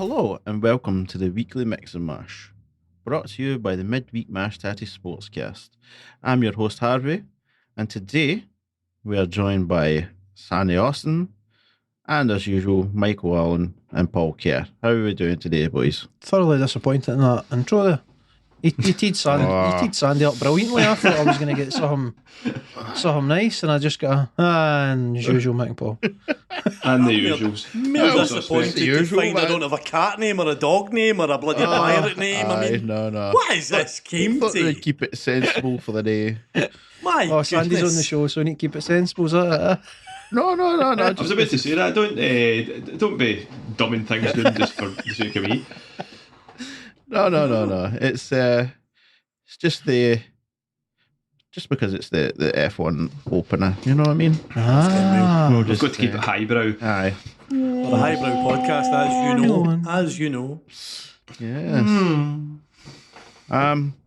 Hello and welcome to the weekly Mix and Mash, brought to you by the Midweek Mash Tattie Sportscast. I'm your host Harvey, and today we are joined by Sandy Austin and, as usual, Michael Allen and Paul Kerr. How are we doing today, boys? Thoroughly disappointed in that intro there. You teed Sandy up brilliantly. I thought I was going to get something nice, and I just got and as usual, Mike and Paul. And the usuals. Mere disappointed to find I don't have a cat name or a dog name or a bloody pirate name. No. What is this game to? Keep it sensible for the day. My Sandy's goodness. on the show, so we need to keep it sensible. Is that it? No. I was about to say that. Don't be dumbing things down just for the sake of me. No. It's just because it's the F1 opener. You know what I mean? Ah, We've got to keep it highbrow. Aye. The Highbrow Podcast, as you know. Yes.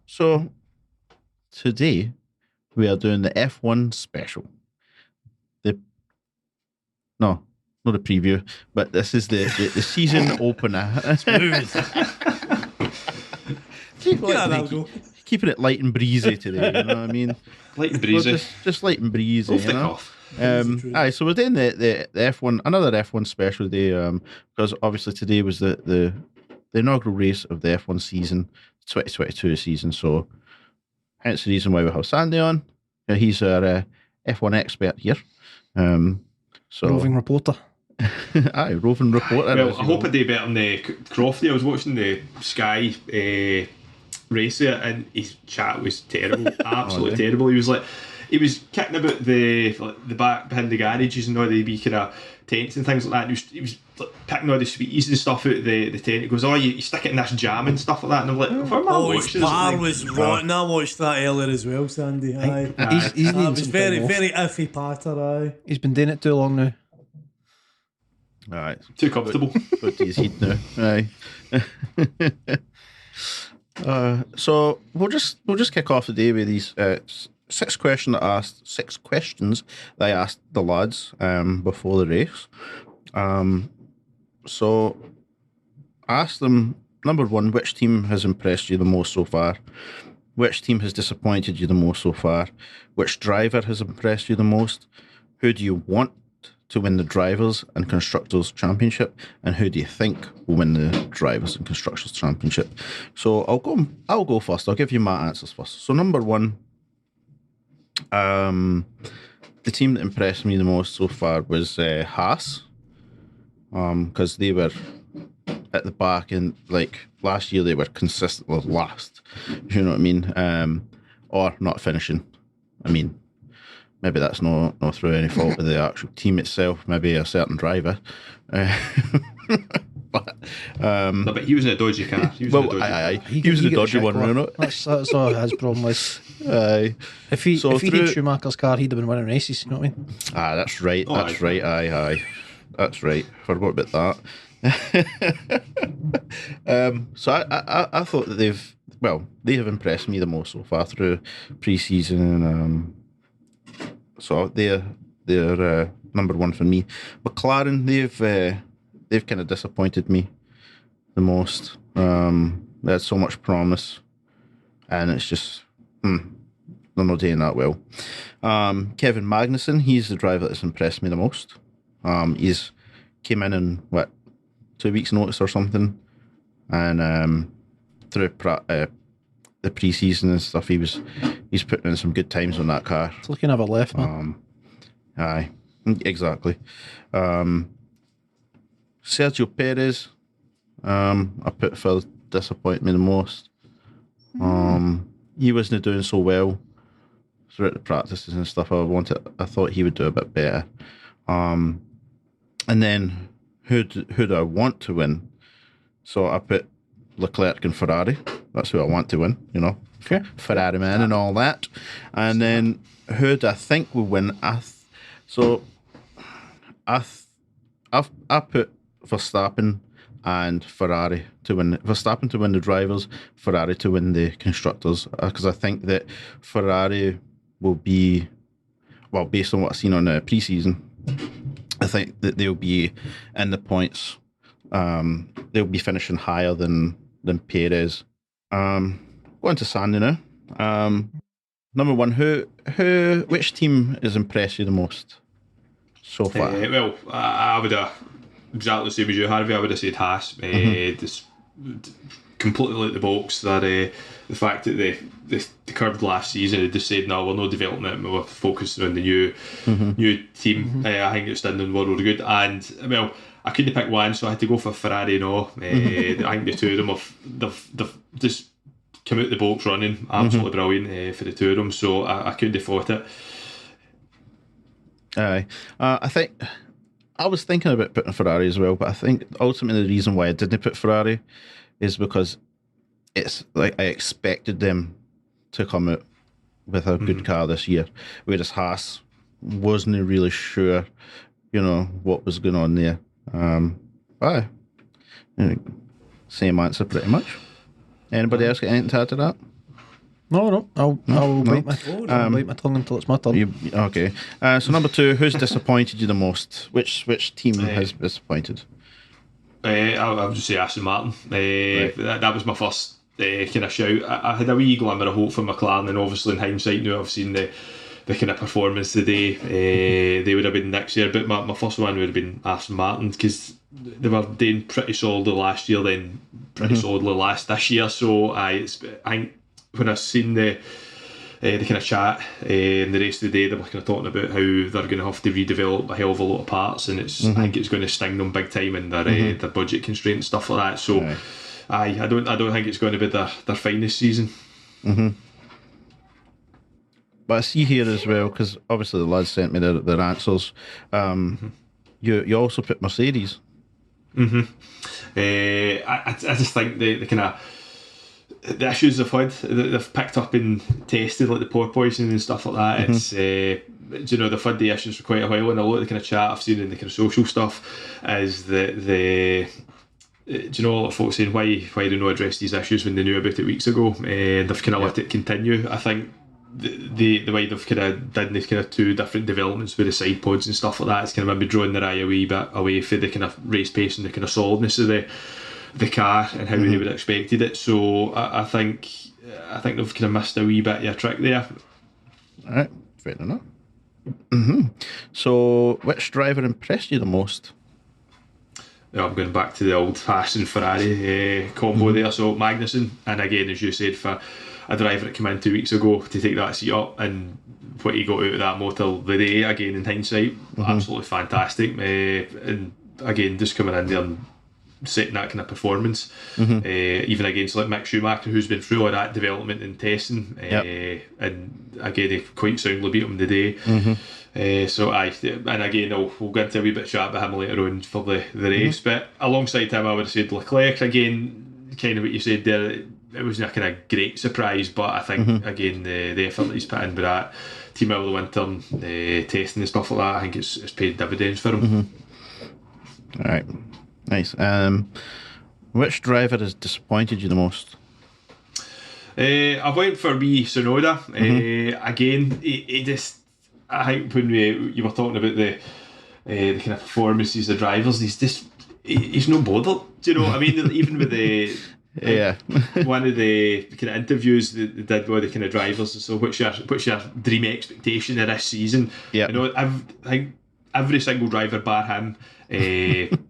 So today we are doing the F1 special. Not the preview, but this is the season opener. Keeping it light and breezy today, you know what I mean? Light and breezy. Just light and breezy, Off you the know? cuff. So we're doing the F1, another F1 special day, because obviously today was the inaugural race of the F1 season, 2022 season, so hence the reason why we have Sandy on. He's our F1 expert here. So roving reporter. Aye, roving reporter. Well, I hope I do better than Crofty. I was watching the Sky race there, and his chat was terrible, absolutely terrible. He was kicking about the back behind the garages and all the wee kind of tents and things like that. He was picking all the sweeties and stuff out the tent. He goes, "Oh, you stick it in this jam and stuff like that." And I'm like, His bar was rotten. I watched that earlier as well, Sandy. Aye. He's It was very iffy patter. Aye. He's been doing it too long now. Alright. Too comfortable. But he's heat now. Aye. So we'll just kick off the day with these six questions that I asked the lads before the race. So I asked them, number one, which team has impressed you the most so far? Which team has disappointed you the most so far? Which driver has impressed you the most? Who do you want to win the Drivers' and Constructors' Championship? And who do you think will win the Drivers' and Constructors' Championship? So I'll go first. I'll give you my answers first. So number one, the team that impressed me the most so far was Haas, because they were at the back, and like last year they were consistently last. You know what I mean? Or not finishing. I mean, maybe that's not through any fault of the actual team itself. Maybe a certain driver. But he was in a dodgy car. He was in a dodgy one, you know. That's all his problem was. Aye. If he had Schumacher's car, he'd have been winning races. You know what I mean? That's right. That's right. Aye. That's right. Forgot about that. So I thought that they have impressed me the most so far through pre-season. So they're number one for me. McLaren, they've kind of disappointed me the most. They had so much promise, and it's just they're not doing that well. Kevin Magnussen, he's the driver that's impressed me the most. He's came in 2 weeks' notice or something, and through the pre-season and stuff, he's putting in some good times on that car. It's looking never left, man. Aye, exactly. Sergio Perez, I put for disappointed me the most. He wasn't doing so well throughout the practices and stuff. I thought he would do a bit better. And then who do I want to win? So I put Leclerc and Ferrari. That's who I want to win, you know. Okay. Ferrari man and all that. And then who do I think will win? I put Verstappen and Ferrari to win. Verstappen to win the drivers, Ferrari to win the constructors. Because I think that Ferrari will be, well, based on what I've seen on the pre-season, I think that they'll be in the points they'll be finishing higher than Perez. Going to Sandy now. Number one, which team has impressed you the most so far? Well, I would have exactly the same as you, Harvey. I would have said Haas. Just completely like the box. That the fact that they curved last season, they just said no, we're no development, we're focusing on the new team. I think it's done in world good. And well, I couldn't pick one, so I had to go for Ferrari. No, I think the two of them they've just come out the box running, absolutely brilliant for the two of them. So I couldn't have fought it. Aye, I think I was thinking about putting Ferrari as well, but I think ultimately the reason why I didn't put Ferrari is because it's like I expected them to come out with a good car this year, whereas Haas wasn't really sure, what was going on there. Aye, same answer pretty much. Anybody else got anything to add to that? No. I'll bite my tongue until it's my turn. Okay. So number two, who's disappointed you the most? Which team has disappointed? I would just say Aston Martin. Right. That was my first kind of shout. I had a wee glimmer of hope for McLaren, and obviously in hindsight now I've seen the kind of performance today. They would have been next year, but my first one would have been Aston Martin, because they were doing pretty solidly last year, then pretty solidly this year. So I think when I seen the kind of chat in the race of the day, they were kind of talking about how they're going to have to redevelop a hell of a lot of parts, and I think it's going to sting them big time in their budget constraints and stuff like that. So I don't think it's going to be their finest season. But I see here as well, because obviously the lads sent me their answers. You also put Mercedes. I just think the kind of the issues they've picked up and tested, like the porpoising and stuff like that. It's they've had the issues for quite a while, and a lot of the kind of chat I've seen in the kind of social stuff is that do you know a lot of folks saying why they not address these issues when they knew about it weeks ago, and they've kind of let it continue. I think the way they've kind of done these kind of two different developments with the side pods and stuff like that, it's kind of maybe drawing their eye a wee bit away from the kind of race pace and the kind of solidness of the car and how they would have expected it. So I think they've kind of missed a wee bit of a trick there. Alright, fair enough. So which driver impressed you the most? Yeah, I'm going back to the old Haas and Ferrari combo there. So Magnussen, and again, as you said, for a driver that came in 2 weeks ago to take that seat up, and what he got out of that motor the day, again in hindsight, absolutely fantastic. And again, just coming in there and setting that kind of performance, even against like Mick Schumacher, who's been through all that development and testing, and again he quite soundly beat him today. And again we'll get into a wee bit of chat about him later on for the race, but alongside him I would have said Leclerc. Again, kind of what you said there, it wasn't a kind of great surprise, but I think again the effort that he's put in with that team over the winter, testing and stuff like that, I think it's paid dividends for him. Alright, nice. Which driver has disappointed you the most? I went for wee Sonoda. Again, he just, I think when you were talking about the kind of performances of drivers, he's no bothered. Do you know what I mean? Even with the one of the kind of interviews that they did with the kind of drivers. So what's your dream expectation of this season? Yeah, I think every single driver bar him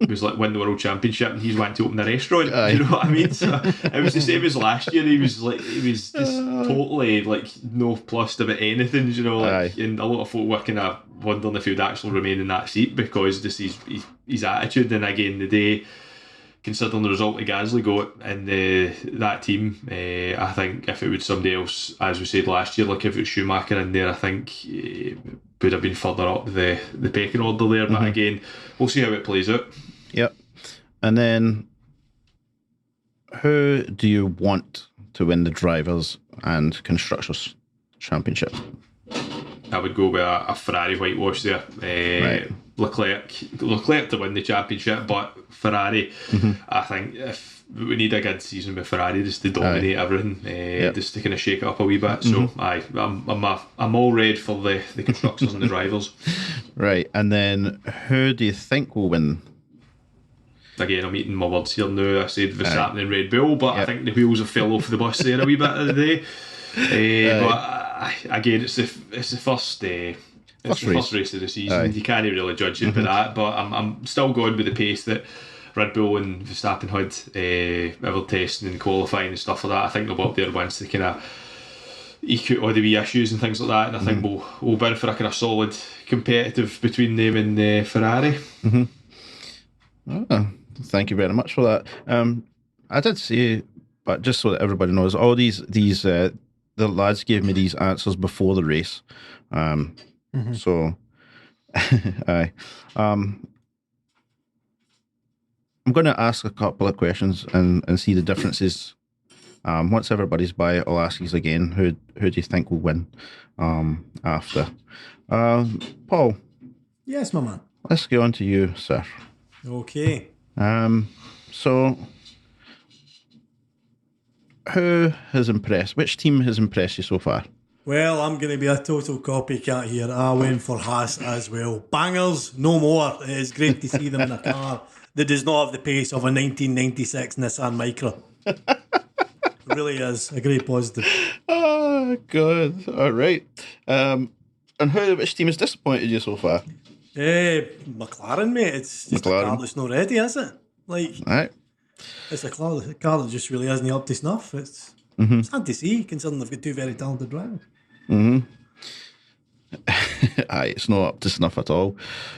was like win the world championship, and he's went to open a restaurant. Do you know what I mean? So it was the same as last year. He was just totally like no plussed about anything. You know, and a lot of folk were kind of wondering if he would actually remain in that seat because just his attitude. And again, the day, considering the result of Gasly got in that team, I think if it was somebody else, as we said last year, like if it was Schumacher in there, I think would have been further up the pecking order there. But again, we'll see how it plays out. Yep. And then, who do you want to win the Drivers' and Constructors' Championship? I would go with a Ferrari whitewash there. Right. Leclerc to win the championship, but Ferrari, I think if we need a good season with Ferrari just to dominate everything, just to kind of shake it up a wee bit. So I'm all red for the constructors and the drivers. Right, and then who do you think will win again, I'm eating my words here now. I said Verstappen and Red Bull, but I think the wheels have fell off the bus there a wee bit of the day. But again, it's the first race of the season. You can't really judge it by that. But I'm still going with the pace that Red Bull and Verstappen had ever testing and qualifying and stuff like that. I think they'll go up there once they kind of eke out all the wee issues and things like that, and I think we'll be in for a kind of solid competitive between them and Ferrari. Oh, thank you very much for that. I did say, but just so that everybody knows, all these the lads gave me these answers before the race. So aye. I'm going to ask a couple of questions and see the differences. Once everybody's by, I'll ask you again, who do you think will win after? Paul. Yes, my man. Let's go on to you, sir. Okay. So, who has impressed? Which team has impressed you so far? Well, I'm going to be a total copycat here. I went for Haas as well. Bangers, no more. It's great to see them in a car that does not have the pace of a 1996 Nissan Micra. It really is a great positive. Oh, good. All right. And which team has disappointed you so far? McLaren, mate. It's just a car that's not ready, is it? Like, right. It's a car that just really isn't up to snuff. It's sad to see, considering they've got two very talented drivers. Aye, it's not up to snuff at all.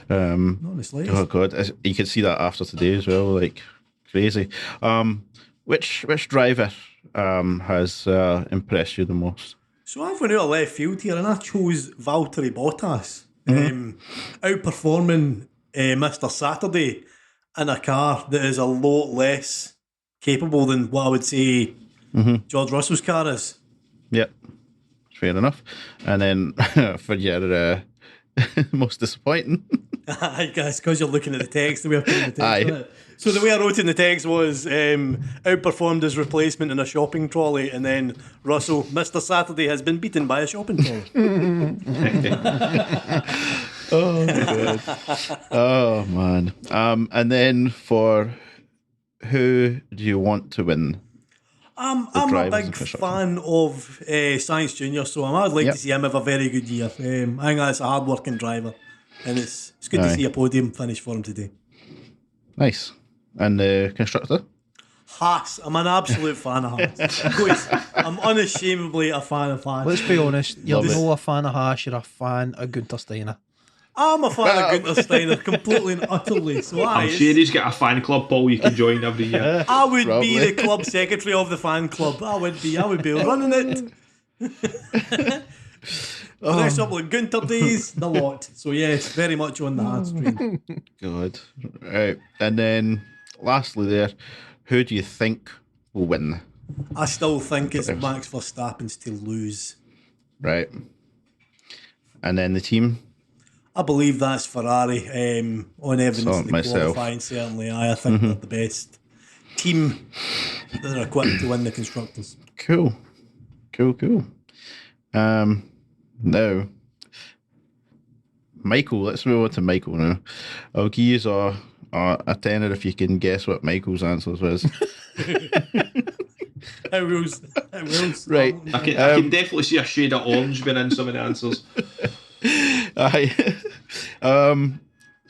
Not in the slightest. Oh God, you can see that after today as well, like crazy. Which driver has impressed you the most? So I've went out of left field here, and I chose Valtteri Bottas, outperforming Mr. Saturday in a car that is a lot less capable than what I would say George Russell's car is. Yep. Fair enough. And then for your most disappointing. I guess because you're looking at the text, the way I put in the text. Isn't it? So the way I wrote in the text was outperformed his replacement in a shopping trolley, and then Russell, Mr. Saturday has been beaten by a shopping trolley. Oh, good. Oh, man. And then for who do you want to win? I'm a big fan of Sainz Jr., so I'd like to see him have a very good year. I think that's a hard-working driver, and it's good to see a podium finish for him today. Nice. And the constructor? Haas. I'm an absolute fan of Haas. I'm unashamedly a fan of Haas. Let's be honest, you're not a fan of Haas, you're a fan of Gunther Steiner. I'm a fan of Gunther Steiner, completely and utterly. So I'm sure he's got a fan club, Paul, you can join every year. I would be the club secretary of the fan club. I would be running it. Next up, like Gunther days, the lot. So yes, very much on the Haas train. Good. Right. And then lastly there, who do you think will win? I still think it's Max Verstappen's to lose. Right. And then the team? I believe that's Ferrari. On evidence of the qualifying, certainly. I think they're the best team that are equipped to win the constructors. Cool. Now, Michael, let's move on to Michael now. I'll give you a tenner if you can guess what Michael's answers was. I will. Right. I can definitely see a shade of orange being in some of the answers. Aye.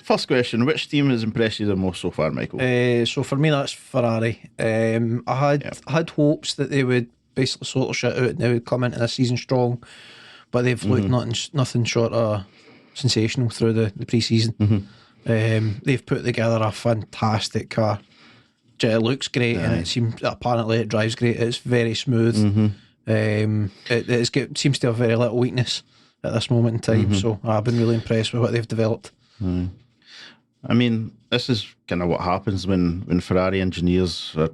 First question, which team has impressed you the most so far, Michael? So for me, that's Ferrari. I had hopes that they would basically sort of shut out and they would come into the season strong, but they've looked nothing short of sensational through the pre-season. They've put together a fantastic car. It looks great, and it seems apparently it drives great. It's very smooth. It seems to have very little weakness at this moment in time. So I've been really impressed with what they've developed. I mean, this is kind of what happens when Ferrari engineers are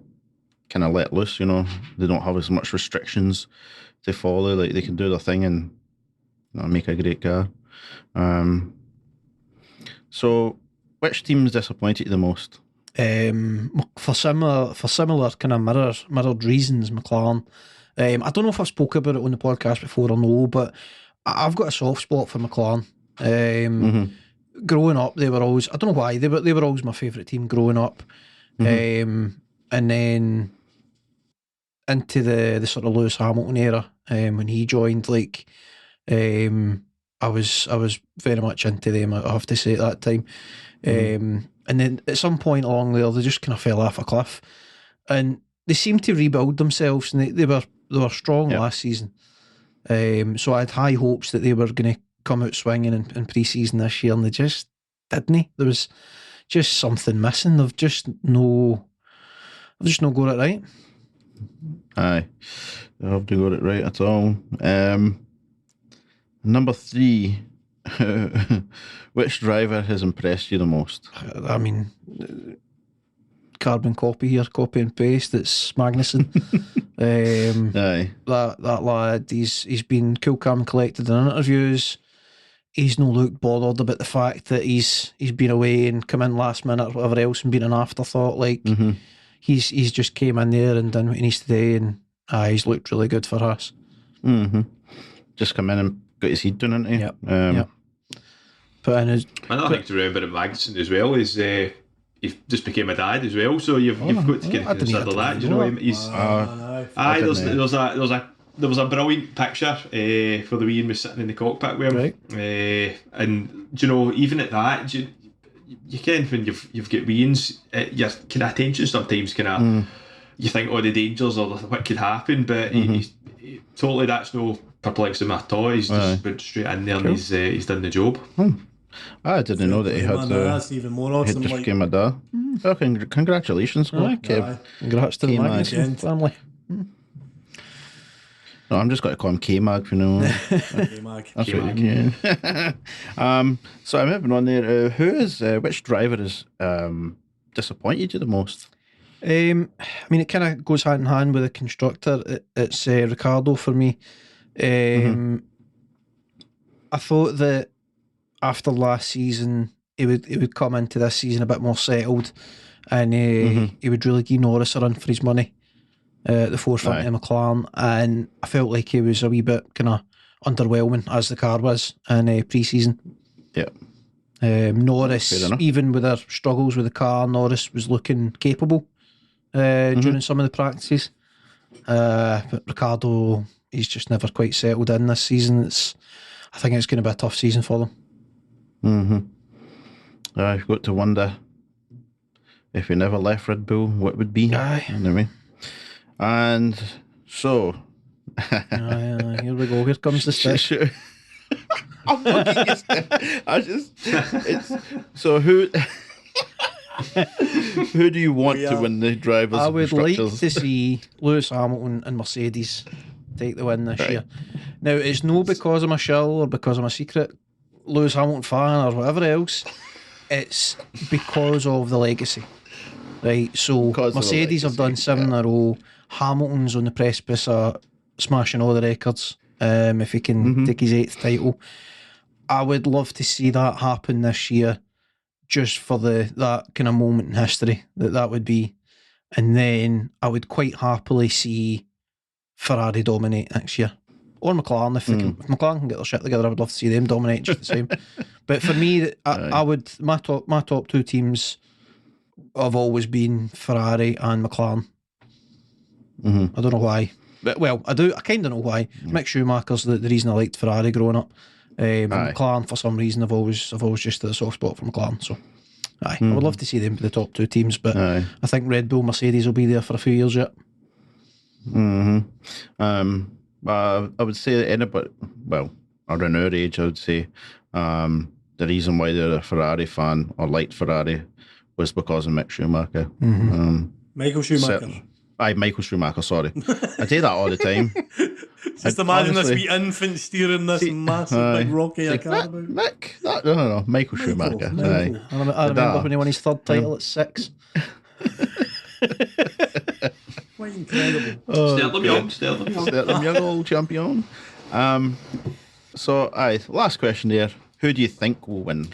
kind of let loose. You know, they don't have as much restrictions to follow. Like they can do their thing and make a great car. So, which team's disappointed you the most? For similar kind of mirrored reasons, McLaren. I don't know if I've spoken about it on the podcast before or no, but I've got a soft spot for McLaren. Growing up, they were always, I don't know why, they were always my favourite team growing up. And then into the sort of Lewis Hamilton era, when he joined, like, I was very much into them, I have to say, at that time. And then at some point along there, they just kind of fell off a cliff, and they seemed to rebuild themselves, and they were strong last season. So I had high hopes that they were going to come out swinging in pre-season this year, and they just didn't. There was just something missing. They've just no got it right. Aye, they have to got it right at all. Number 3, which driver has impressed you the most? I mean, carbon copy and paste. It's Magnussen. Aye, that lad, he's been cool, calm, and collected in interviews. He's no looked bothered about the fact that he's been away and come in last minute or whatever else and been an afterthought. Like, he's just came in there and done what he needs to do, and he's looked really good for Haas. Just come in and got his head done, isn't he? Yep. Put in his. Another thing to remember at Magnussen as well is he just became a dad as well, so you've got to kind of consider that. You know, he's there was a brilliant picture for the wee Ian was sitting in the cockpit with him, Right. and you know, even at that, you can, when you've got wee Ians, your kind of attention sometimes kind of you think, oh, the dangers or what could happen, but he totally, that's no perplexing him at all. He's just went straight in there and he's done the job. I didn't know that he had. That's even more awesome. He just Like, became a dad. Oh, congratulations, Kev. aye. Congrats to the K-Mag. Magnussen family. No, I'm just going to call him K-Mag, you know. Okay, Mag. That's what you can. So I'm moving on there. Which driver has disappointed you the most? I mean, it kind of goes hand in hand with the constructor. It's Ricardo for me. I thought that after last season, he would come into this season a bit more settled, and he would really give Norris a run for his money at the forefront of McLaren. And I felt like he was a wee bit kind of underwhelming, as the car was in pre-season. Yeah. Norris, even with their struggles with the car, Norris was looking capable during some of the practices. But Ricardo, he's just never quite settled in this season. I think it's going to be a tough season for them. I've got to wonder if he never left Red Bull, what would be. Aye. You know what I mean? And so... Here we go. Here comes the stick. I'm looking at so who do you want to win the drivers? I would like Constructors? to see Lewis Hamilton and Mercedes take the win this year. Now, it's no because I'm a shill or because I'm a secret Lewis Hamilton fan or whatever else. It's because of the legacy. Right, so Because of the Mercedes have done legacy, 7 in a row. Hamilton's on the precipice of smashing all the records. If he can take his 8th title, I would love to see that happen this year, just for that kind of moment in history that would be. And then I would quite happily see Ferrari dominate next year, or McLaren if McLaren can get their shit together. I would love to see them dominate just the same. But for me, I would my top 2 teams have always been Ferrari and McLaren. I don't know why. But, well, I do. I kind of know why. Mick Schumacher's the reason I liked Ferrari growing up. McLaren, for some reason, I've always just had a soft spot for McLaren. So, I would love to see them be the top 2 teams. But I think Red Bull, Mercedes will be there for a few years yet. I would say anybody, well, around our age, I would say the reason why they're a Ferrari fan or liked Ferrari was because of Mick Schumacher. Michael Schumacher. Michael Schumacher, sorry. I say that all the time. Just imagine this wee infant steering this massive big rocky car. Mick? No, Michael Schumacher. Michael. I remember when he won his 3rd title at 6. Quite incredible. Sterling young old champion. So, last question there. Who do you think will win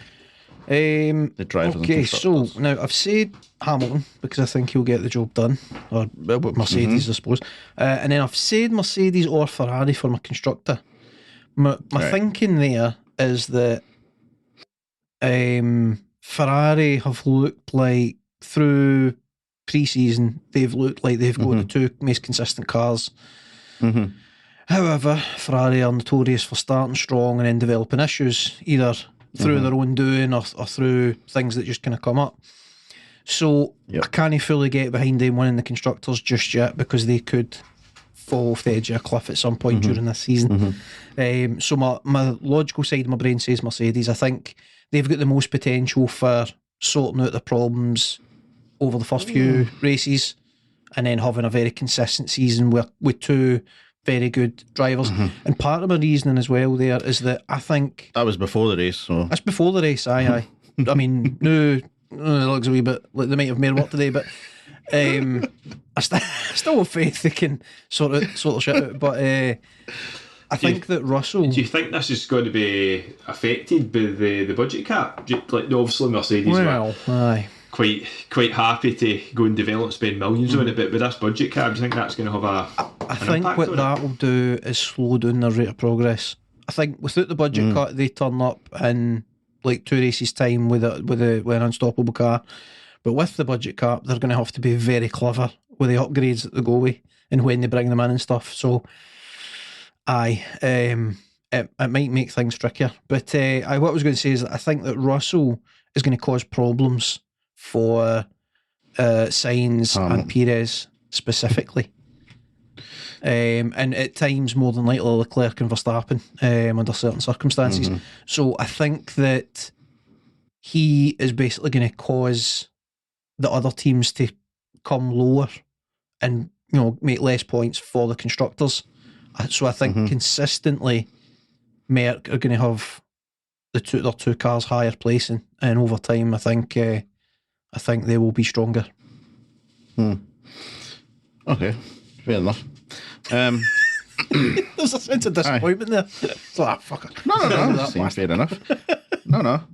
the drivers and constructors? So now I've said Hamilton because I think he'll get the job done, or Mercedes, I suppose. And then I've said Mercedes or Ferrari for my constructor. My thinking there is that Ferrari have looked like, through pre-season, they've looked like they've got the two most consistent cars. However, Ferrari are notorious for starting strong and then developing issues, either through their own doing or through things that just kind of come up. So I can't fully get behind them winning the Constructors just yet, because they could fall off the edge of a cliff at some point during this season. So my logical side of my brain says Mercedes. I think they've got the most potential for sorting out the problems over the first few races and then having a very consistent season with two very good drivers. And part of my reasoning as well there is that I think... That was before the race, so... That's before the race, aye. I mean, no, it looks a wee bit like they might have more work today, but I still have faith they can sort of shit out. But I think that Russell... Do you think this is going to be affected by the budget cap? Like, obviously Mercedes aye. Quite happy to go and develop, spend millions on it, but with this budget cap, do you think that's going to have I think what that will do is slow down their rate of progress. I think without the budget cut, they turn up in like 2 races time with an unstoppable car, but with the budget cap, they're going to have to be very clever with the upgrades that they go with and when they bring them in and stuff. So, it might make things trickier. But what I was going to say is that I think that Russell is going to cause problems for Sainz and Perez specifically. And at times more than likely Leclerc and Verstappen under certain circumstances. So I think that he is basically going to cause the other teams to come lower and make less points for the constructors. So I think consistently Merc are going to have their two cars higher placing, and over time I think they will be stronger. Okay, fair enough. There's a sense of disappointment there. It's like, fuck it. No, I'm saying fair enough. No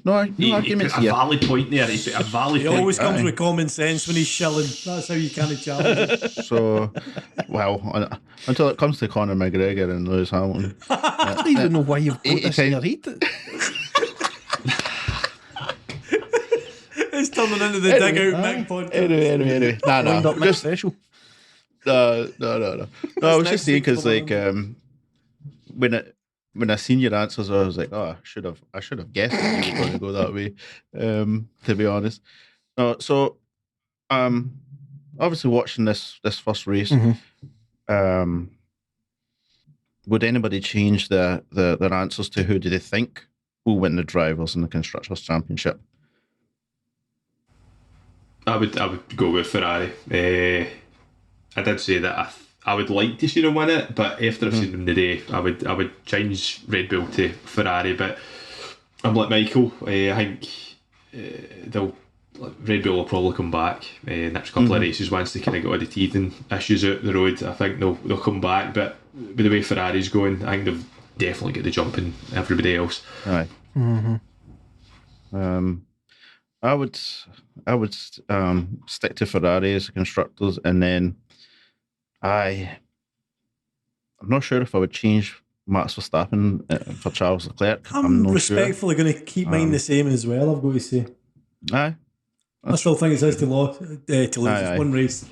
arguments a here. valid point there. He put a valid He point. always comes with common sense when he's shilling. That's how you can't challenge it. So, well, until it comes to Conor McGregor and Lewis Hamilton. I don't even know why you've got this in your head. It's turning into the Dig Out Mick podcast. Anyway. Wind up Mick Just, special. No. I was just saying because, like, when I seen your answers, I was like, oh, I should have guessed that you were going to go that way. To be honest, so obviously watching this first race, would anybody change their answers to who do they think will win the drivers in the Constructors' Championship? I would go with Ferrari. I did say that I would like to see them win it, but after I've seen them today, I would change Red Bull to Ferrari. But I'm like Michael. I think Red Bull will probably come back next couple of races once they kind of got all the teething issues out the road. I think they'll come back. But with the way Ferrari's going, I think they've definitely got the jump in everybody else. Right. I would stick to Ferrari as constructors, and then I'm not sure if I would change Max Verstappen for Charles Leclerc. I'm not respectfully going to keep mine the same as well, I've got to say. Aye. I still think it's his to lose. It's one race.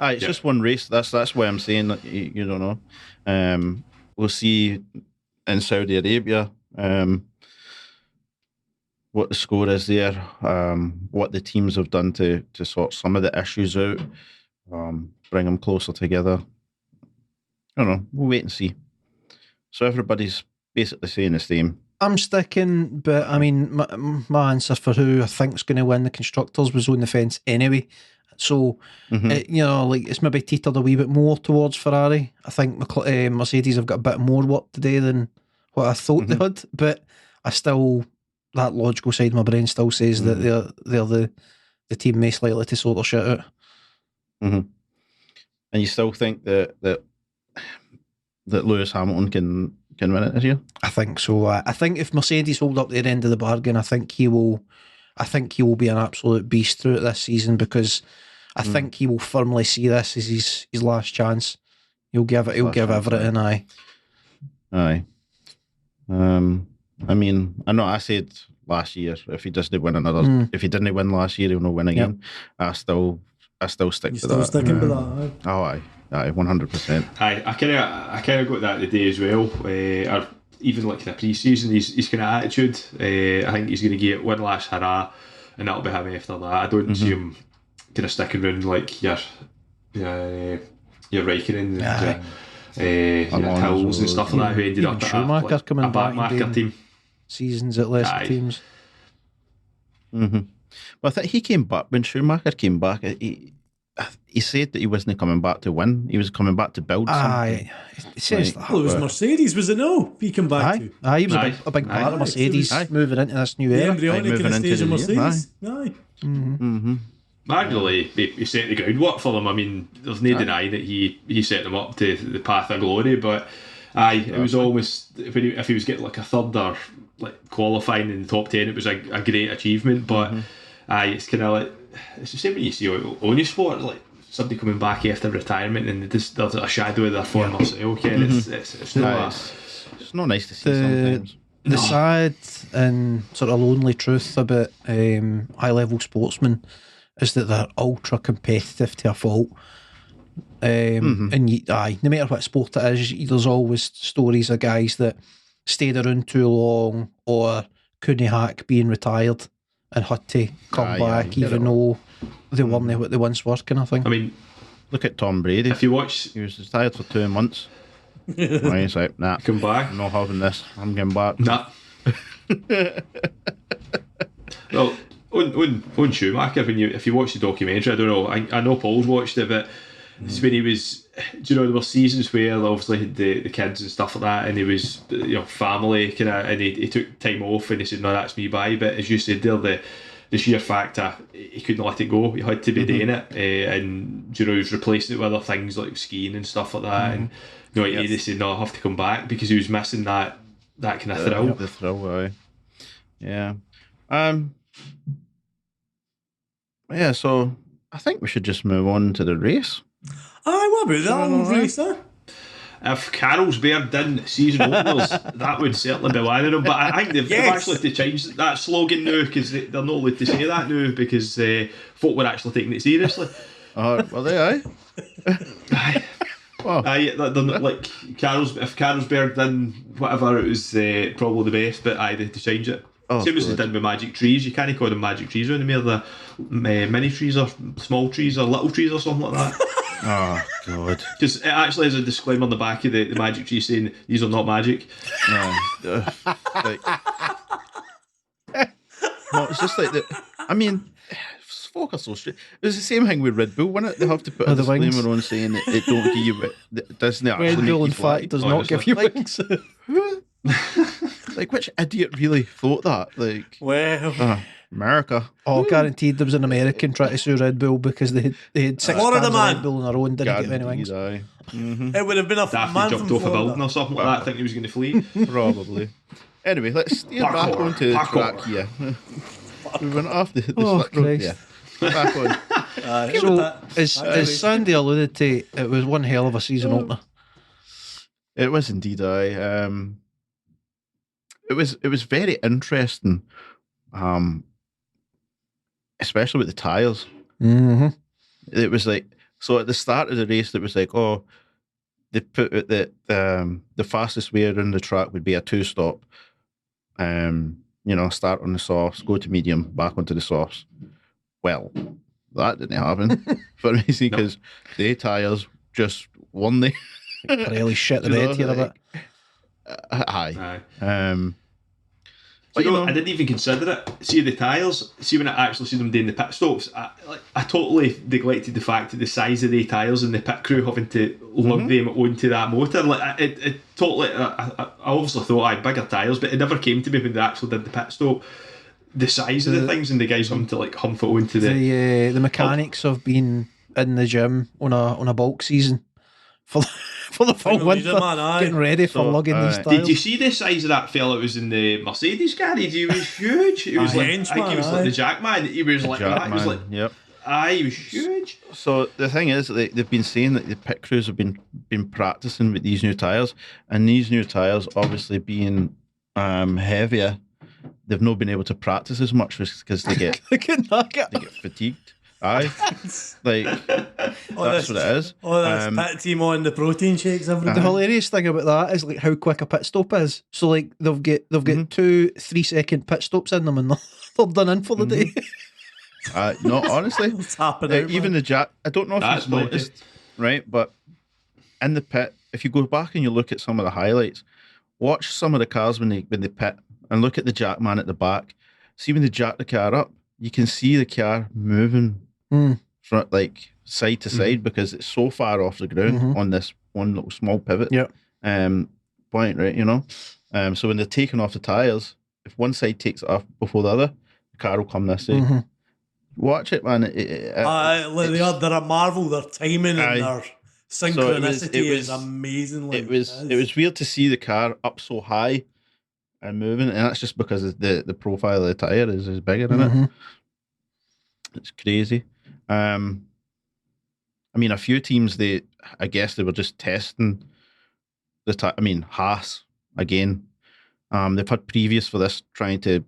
Aye, it's just one race. That's why I'm saying that you don't know. We'll see in Saudi Arabia what the score is there, what the teams have done to sort some of the issues out, bring them closer together. I don't know. We'll wait and see. So everybody's basically saying the same. I'm sticking, but I mean, my answer for who I think's going to win the Constructors was on the fence anyway. So, it's maybe teetered a wee bit more towards Ferrari. I think Mercedes have got a bit more work today than what I thought they had, but I still, that logical side of my brain still says that they're the team most likely to sort their shit out. And you still think that Lewis Hamilton can win it this year? I think so. I think if Mercedes hold up their end of the bargain, I think he will be an absolute beast throughout this season, because I think he will firmly see this as his last chance. He'll give everything. Aye. I mean, I know I said last year if he doesn't win another, if he didn't win last year, he'll not win again. I still stick You to still that. sticking with that? Oh, aye, 100%. I kind of got that today as well. Or even like in the pre-season, his kind of attitude. I think he's going to get one last hurrah, and that'll be him after that. I don't see him kind of sticking around like your Raikkonen and Hills and stuff like that, who ended Even up at Schumacher a coming back and backmarker doing team. seasons at lesser teams. But I think he came back when Schumacher came back. He said that he wasn't coming back to win. He was coming back to build something. Aye, it says that. Well, it was Mercedes, was it no? He came back to. He was a big part of Mercedes moving into this new The era. embryonic kind of stage of Mercedes. Arguably, he set the groundwork for them. I mean, there's no denying that he set them up to the path of glory. But it was almost if he was getting like a third or like qualifying in the top 10, it was a great achievement. But it's kind of like it's the same when you see on sport, like somebody coming back after retirement and there's a shadow of their former self. It's not. It's not nice to see sometimes. The sad and sort of lonely truth about high level sportsmen is that they're ultra competitive to a fault. And no matter what sport it is, there's always stories of guys that stayed around too long or couldn't hack being retired and had to come back even though they weren't what they once were, kind of thing. I mean, look at Tom Brady. If you watch, he was retired for 2 months. And he's like, nah, come back. I'm not having this. I'm getting back. Nah. Well, on Schumacher, if you watch the documentary, I don't know. I know Paul's watched it, but it's when he was. Do you know there were seasons where obviously had the kids and stuff like that, and he was family kind of, and he took time off, and he said, "No, that's me bye." But as you said there, the sheer fact that he couldn't let it go, he had to be doing it, and he was replacing it with other things like skiing and stuff like that, and he said, "No, I have to come back," because he was missing that kind of thrill. The thrill, aye. Yeah. Yeah, so I think we should just move on to the race. Aye, what about that old race, huh? If Carlsberg didn't season openers, that would certainly be one of them. But I think they've actually had to change that slogan now, because they're not allowed to say that now, because folk were actually taking it seriously. Well, they aye. Aye. Well, they're not like if Carlsberg done whatever, it was probably the best, but they had to change it. Same as they did with magic trees. You can't call them magic trees anymore. The mini trees or small trees or little trees or something like that. Oh God! Because it actually has a disclaimer on the back of the magic tree saying these are not magic. No, it's just like that. I mean, folk are so straight. It was the same thing with Red Bull, wasn't it? They have to put a disclaimer on saying that it don't give you. It doesn't actually Red Bull, make in you fly. fact, does not give you wings. Like, which idiot really thought that? Like, well, America. Oh, guaranteed there was an American trying to sue Red Bull because they had 6 Florida cans of man. Red Bull on their own, didn't get any wings. Aye. it would have been a Daffy man jumped from off a Florida. building or something like that, thinking he was going to flee. Probably. Anyway, let's steer back onto the track here. We went off the Oh, slick road. Christ. Yeah. Back on. So, as Sandy alluded to, it was one hell of a season opener. It was indeed. It was very interesting, especially with the tyres. Mm-hmm. It was like, so at the start of the race, it was like, oh, they put it that the fastest way around the track would be a 2-stop. Start on the softs, go to medium, back onto the softs. Well, that didn't happen for me, because the tyres just won the. Really shit the bed here a bit. Aye. But I didn't even consider it. See the tyres. See when I actually see them doing the pit stops. I totally neglected the fact that the size of the tyres and the pit crew having to lug them onto that motor. Like it totally. I obviously thought bigger tyres, but it never came to me when they actually did the pit stop. The size of the things and the guys having to like hump it onto the mechanics of being in the gym on a bulk season for the full winter, getting ready for lugging these tyres. Did you see the size of that fella that was in the Mercedes garage? He was huge. He was like, I think he was like the Jackman. He was like that. He was like, yep. He was huge. So the thing is, they've been saying that the pit crews have been practicing with these new tyres, and these new tyres obviously being heavier, they've not been able to practice as much because they get fatigued. Aye, like that's what it is. Oh, that's pit team on the protein shakes every The day. hilarious thing about that is like how quick a pit stop is. So like they've got 2 3-second pit stops in them, and they're done in for the day. No, honestly, It's happening out, even man. the Jack. I don't know if That's you've noticed, right? But in the pit, if you go back and you look at some of the highlights, watch some of the cars when they pit, and look at the jack man at the back. See when they jack the car up, you can see the car moving from like side to side because it's so far off the ground on this one little small pivot. Yep. Point, right? You know. So when they're taking off the tires, if one side takes it off before the other, the car will come this way. Watch it, man. They're a marvel. Their timing and their synchronicity is amazing. Like, it was weird to see the car up so high and moving, and that's just because the profile of the tire is bigger than it. It's crazy. I mean, a few teams I guess they were just testing the I mean, Haas again. They've had previous for this trying to.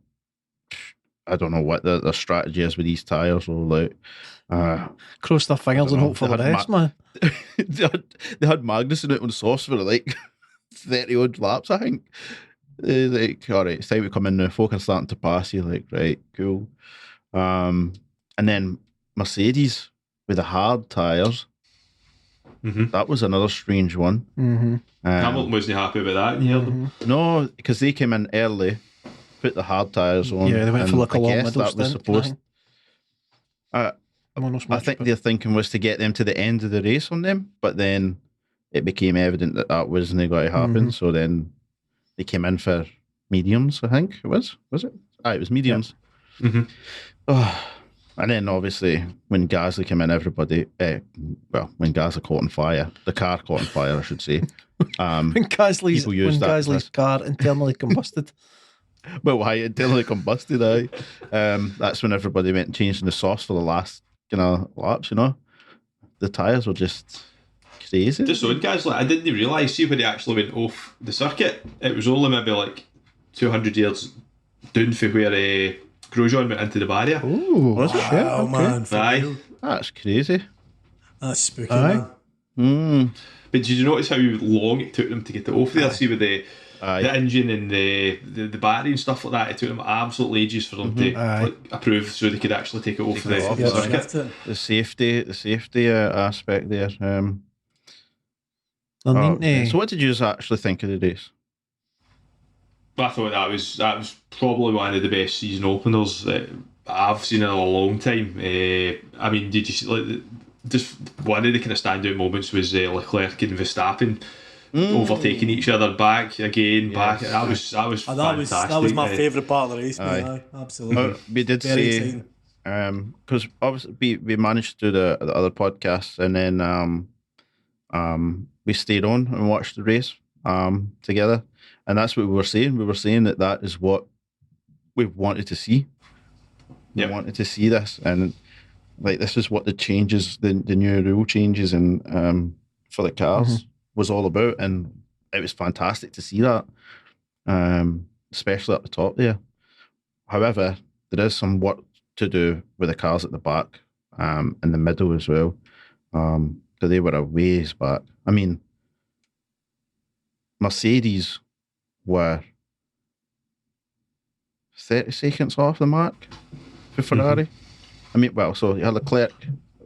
I don't know what their strategy is with these tires. Or like, Cross their fingers and hope for the best, man. they had Magnussen out on the sauce for like 30 odd laps, I think. Like, all right, it's time to come in now. Folk are starting to pass you. Like, right, cool. And then Mercedes with the hard tires. That was another strange one. Hamilton wasn't happy about that. You heard them? No, because they came in early, put the hard tires on. Yeah, they went for like a long middle that was stint. supposed. I think their thinking was to get them to the end of the race on them, but then it became evident that wasn't going to happen. So then they came in for mediums. I think it was. Was it? It was mediums. And then obviously when Gasly came in, everybody. When Gasly caught on fire, the car caught on fire, I should say. When Gasly's car internally combusted. Well, internally combusted, that's when everybody went and changed the sauce for the last laps, The tyres were just crazy. Just on guys, I didn't realise, see when he actually went off the circuit, it was only maybe like 200 yards down from where Grosjean went into the barrier. Ooh, was it? Wow, man. Aye. That's crazy. That's spooky, man. But did you notice how long it took them to get it off there? See with the engine and the battery and stuff like that, it took them absolutely ages for them to approve so they could actually take it off the circuit. The safety aspect there. So what did you actually think of the race? I thought that was probably one of the best season openers that I've seen in a long time. I mean, did you see just one of the kind of standout moments was Leclerc and Verstappen overtaking each other back. That was fantastic. That was my favourite part of the race. Aye, absolutely. We did say because obviously we managed to do the other podcasts, and then we stayed on and watched the race together, and that's what we were saying. We were saying that is what we wanted to see. We wanted to see this, and like this is what the changes, the new rule changes, and for the cars was all about, and it was fantastic to see that, especially at the top there. However, there is some work to do with the cars at the back, in the middle as well, because they were a ways back. I mean, Mercedes were 30 seconds off the mark for Ferrari. I mean, so you had Leclerc,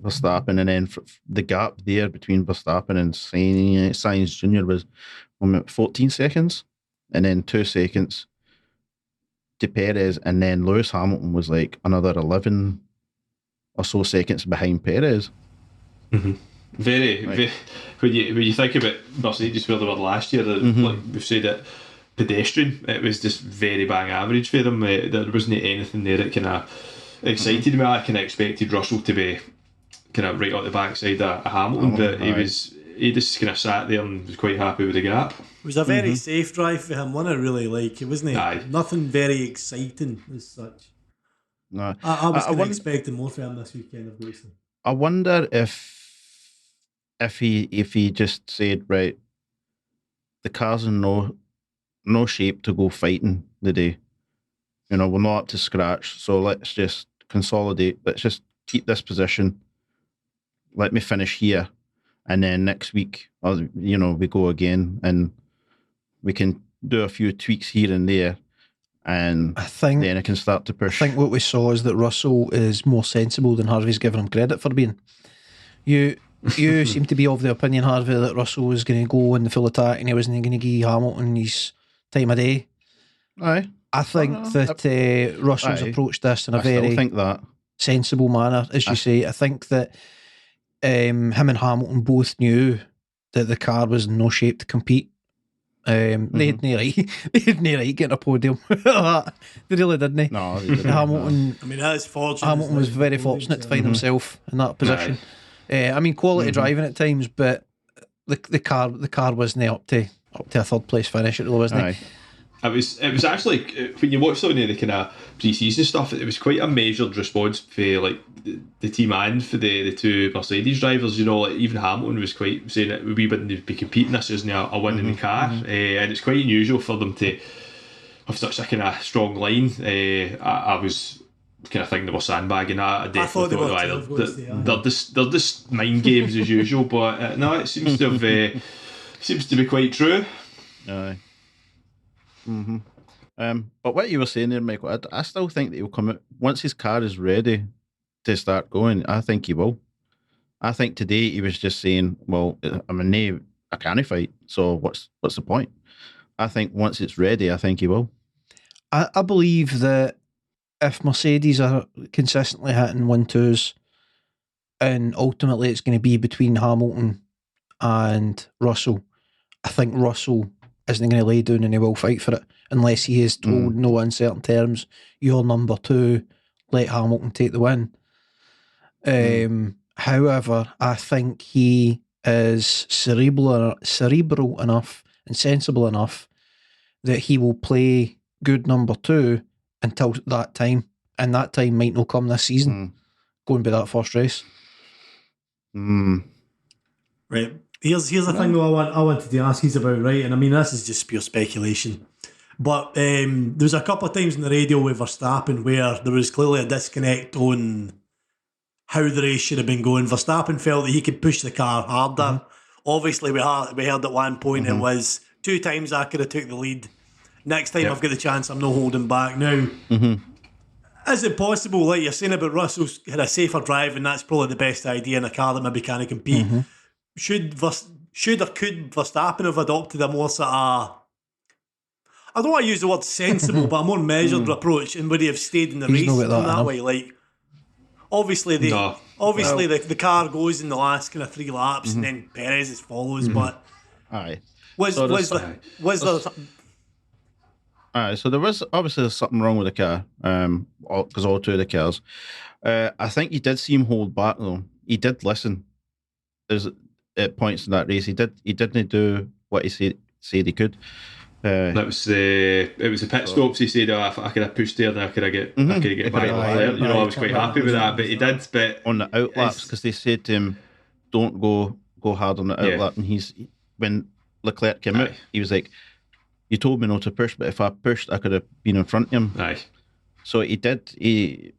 Verstappen, and then the gap there between Verstappen and Sainz Jr. was 14 seconds, and then 2 seconds to Perez, and then Lewis Hamilton was like another 11 or so seconds behind Perez. Very, right. Very. When you think about Mercedes where they were last year, like we've said it, pedestrian, it was just very bang average for them. There wasn't anything there that kind of excited me. I kind of expected Russell to be kind of right out the backside of Hamilton, but he just kind of sat there and was quite happy with the gap. It was a very safe drive for him, wasn't it? Really, like it wasn't. Nothing very exciting as such. No, I was expecting more from him this weekend. Obviously, I wonder if he just said, right, the cars are no no shape to go fighting the day. You know, we're not up to scratch, so let's just consolidate. Let's just keep this position. Let me finish here, and then next week, we go again, and we can do a few tweaks here and there, and then it can start to push. I think what we saw is that Russell is more sensible than Harvey's given him credit for being. You seem to be of the opinion, Harvey, that Russell was going to go in the full attack and he wasn't going to give Hamilton his time of day. Aye. I think that Russell's approached this in a very sensible manner, as you say. I think that him and Hamilton both knew that the car was in no shape to compete. They had no right getting a podium. They really didn't. No, they didn't. Hamilton. I mean, that's fortunate. Hamilton was very fortunate to find himself in that position. I mean, quality driving at times, but the car wasn't up to a third place finish. It really wasn't. It was actually, when you watch some of the kind of pre-season stuff, it was quite a measured response for like the team and for the two Mercedes drivers. You know, like even Hamilton was quite saying that we wouldn't be competing. This isn't a win in the car, and it's quite unusual for them to have such a kind of strong line. I was kind of thinking they were sandbagging that. I thought they're just mind games as usual, but no, it seems to have seems to be quite true. Aye. But what you were saying there, Michael, I still think that he'll come out once his car is ready to start going. I think he will. I think today he was just saying, "Well, I can't fight, so what's the point?" I think once it's ready, I think he will. I believe that if Mercedes are consistently hitting 1-2s, and ultimately it's going to be between Hamilton and Russell, I think Russell isn't going to lay down and he will fight for it unless he is told in no uncertain terms, you're number 2, let Hamilton take the win. However, I think he is cerebral enough and sensible enough that he will play good number 2 until that time, and that time might not come this season, going by that first race. Right. Here's the thing though I wanted to ask you about, right? And I mean, this is just pure speculation. But there was a couple of times in the radio with Verstappen where there was clearly a disconnect on how the race should have been going. Verstappen felt that he could push the car harder. Obviously, we heard at one point it was 2 times I could have took the lead. Next time I've got the chance, I'm not holding back. Now, is it possible, like you're saying about Russell's had a safer drive and that's probably the best idea in a car that maybe can't compete? Should or could Verstappen have adopted a more sort of, I don't want to use the word sensible, but a more measured approach, and would he have stayed in the race in that way? Like, obviously the car goes in the last kind of 3 laps, and then Perez follows. But was there? So there was obviously something wrong with the car, because all 2 of the cars. I think he did see him hold back though. He did listen. There's at points in that race, he didn't do what he said he could. That was it was the pit stops. He said, if I could have pushed there, then I could have get back there. You know, I was quite happy with that, but he did. But on the outlaps, because they said to him, "Don't go hard on the outlap," and when Leclerc came out, he was like, "You told me not to push, but if I pushed, I could have been in front of him." So he did. He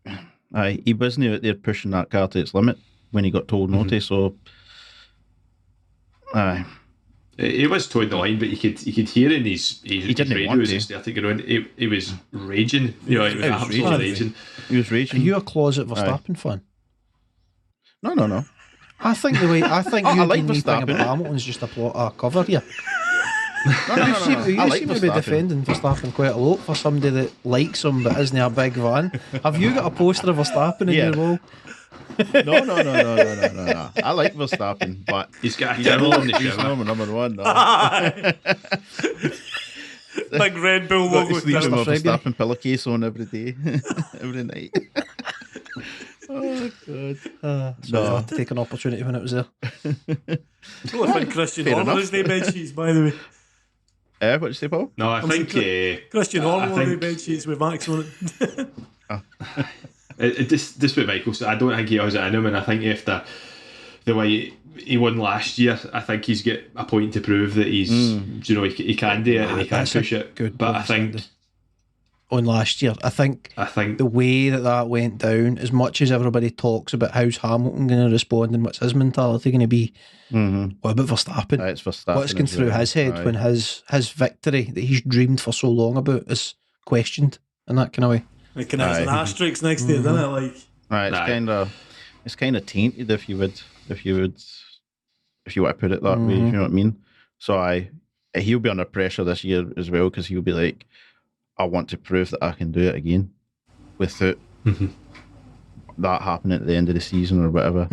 wasn't out there pushing that car to its limit when he got told not to. So, he was towing the line, but you could hear in his radio as he started going. He was raging. You know, he was absolutely raging. He was raging. Are you a closet Verstappen fan? No. I think you like being thing about Hamilton's just a cover here. You seem to be defending Verstappen quite a lot for somebody that likes him but isn't a big fan. Have you got a poster of Verstappen in your wall? No. I like Verstappen, but he's got a devil in the he's number 1. No. Big Red Bull logo. Sleeps with a Verstappen pillowcase on every day, every night. Oh God! So I had to take an opportunity when it was there. I think Christian Horner is the bed sheets, by the way. What did you say, Paul? No, I think Christian Horner will do bed sheets with Max on it. This with Michael, so I don't think he has it in him, and I think after the way he won last year. I think he's got a point to prove that he's, he can do it and he can push it. Good but I think on last year, I think the way that went down, as much as everybody talks about how's Hamilton going to respond and what's his mentality going to be, what about Verstappen? It's Verstappen. What's going through his head when his victory that he's dreamed for so long about is questioned in that kind of way? It kind of has an asterisk next to it, doesn't it? It's kind of tainted if you want to put it that way. You know what I mean? So he'll be under pressure this year as well, because he'll be like, I want to prove that I can do it again without that happening at the end of the season or whatever.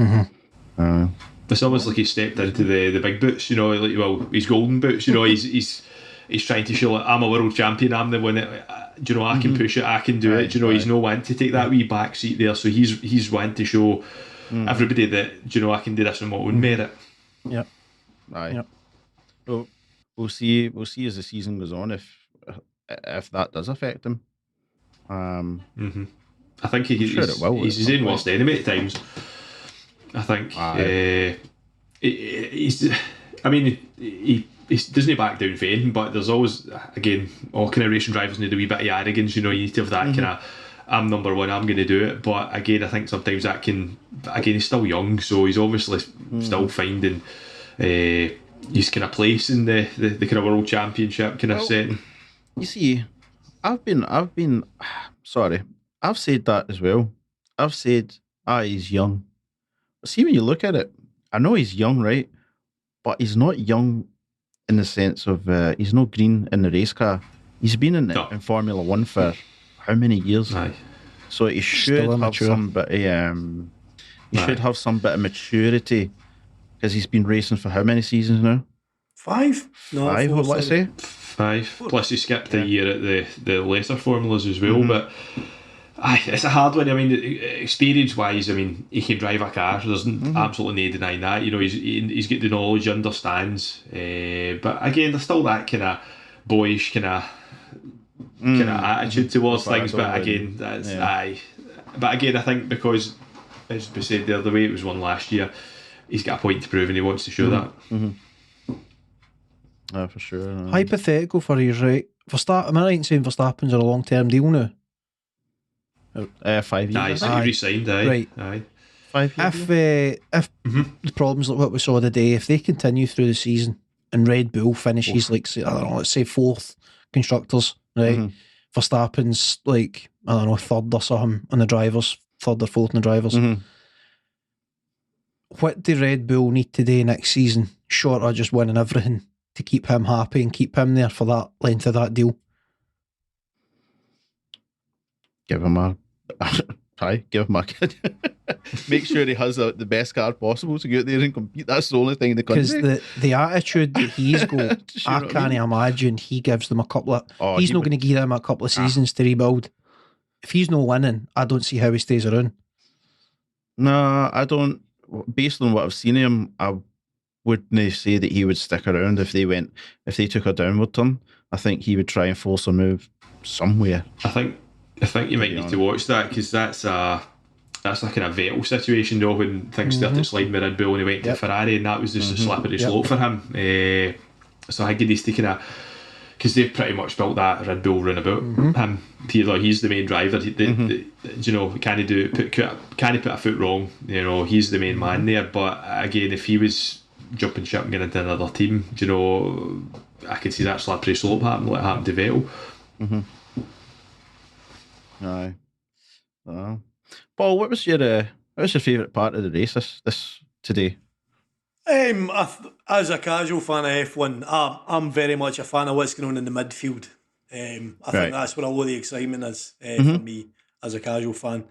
It's almost like he stepped into the big boots, his golden boots. He's trying to show, like, I'm a world champion, I'm the one that, I can push it, I can do it. He's no one to take that wee back seat there, so he's one to show everybody that, I can do this on my own merit. Yep. Aye. Yep. Well, we'll see as the season goes on if that does affect him. I think he's his own worst enemy at times. I think he doesn't back down for anything, but there's always, again, all kind of racing drivers need a wee bit of arrogance. You need to have that kind of, I'm number one, I'm going to do it. But again, I think sometimes that can, again, he's still young, so he's obviously still finding his kind of place in the kind of world championship kind of setting. You see, I've said that as well. I've said, he's young. But see, when you look at it, I know he's young, right? But he's not young in the sense of he's not green in the race car. He's been in Formula One for how many years? Aye. So he should have some bit of, should have some bit of maturity, because he's been racing for how many seasons now? 5? No, 5, what did I say? 5. Plus he skipped a year at the lesser formulas as well. But it's a hard one. I mean, experience-wise, he can drive a car. There's absolutely no denying that. He's got the knowledge, he understands. But again, there's still that kind of boyish kind of attitude towards things. But again, But again, I think because, as we said the way it was won last year, he's got a point to prove and he wants to show that. For sure. Hypothetical for you, right? Am I right in saying Verstappen's on a long-term deal now? 5 years. He re-signed, right. 5 years. If the problems like what we saw today, if they continue through the season and Red Bull finishes let's say 4th constructors, right? Verstappen's third or something on the drivers, 3rd or 4th on the drivers. What do Red Bull need to do next season, short of just winning everything, to keep him happy and keep him there for that length of that deal? Give him a kid. Make sure he has the best car possible to go out there and compete. That's the only thing they can do. Because the attitude that he's got, I can't imagine he gives them a couple of... he's not going to give them a couple of seasons to rebuild. If he's not winning, I don't see how he stays around. No, I don't. Based on what I've seen of him, I wouldn't say that he would stick around if they took a downward turn. I think he would try and force a move somewhere. I think you might need to watch that, because that's a kind of Vettel situation, though, when things started sliding with Red Bull and he went to Ferrari, and that was just a slippery slope for him. So I think he needs to kind of, because they've pretty much built that Red Bull runabout. Him, he's the main driver. Can he put a foot wrong? He's the main man there. But again, if he was jumping ship and getting into another team, I could see that slippery slope happen, like it happened to Vettel. Aye. Paul, what was your favourite part of the race this today? As a casual fan of F1, I'm very much a fan of what's going on in the midfield. I think that's where all the excitement is for me as a casual fan.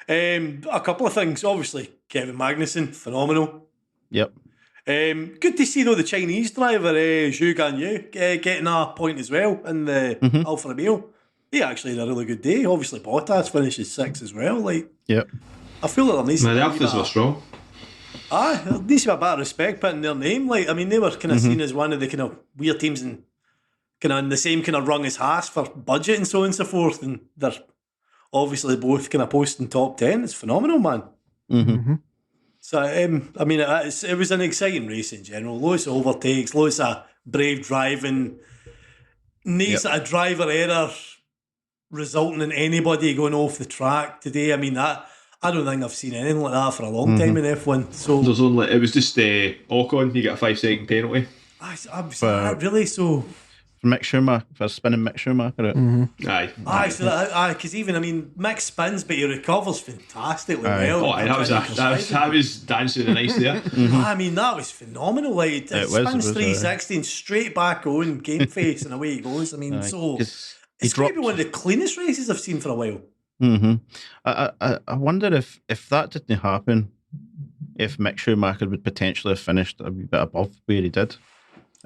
A couple of things. Obviously, Kevin Magnussen, phenomenal. Yep. Good to see, though, the Chinese driver, Zhu Ganyu, getting a point as well in the Alfa Romeo. He actually had a really good day. Obviously, Bottas finishes 6th as well. Yep. I feel like there needs to be the Alphas were strong. There needs to be a bit of respect put in their name. They were kind of seen as one of the kind of weird teams and kind of in the same kind of rung as Haas for budget and so on and so forth. And they're obviously both kind of posting top 10. It's phenomenal, man. So, I mean, it was an exciting race in general. Loads of overtakes, loads of brave driving. Nice a driver error resulting in anybody going off the track today. I mean, I don't think I've seen anything like that for a long time in F1. So it was just Ocon, you get a 5-second penalty. Really? So Mick Schumacher, for spinning Mick Schumacher. Aye. Because even, I mean, Mick spins, but he recovers fantastically well. That was dancing nice there. I mean, that was phenomenal. Like, it spins 360 and straight back on, game face, and away he goes. I mean, so it's maybe one of the cleanest races I've seen for a while. I wonder if that didn't happen, if Mick Schumacher would potentially have finished a wee bit above where he did.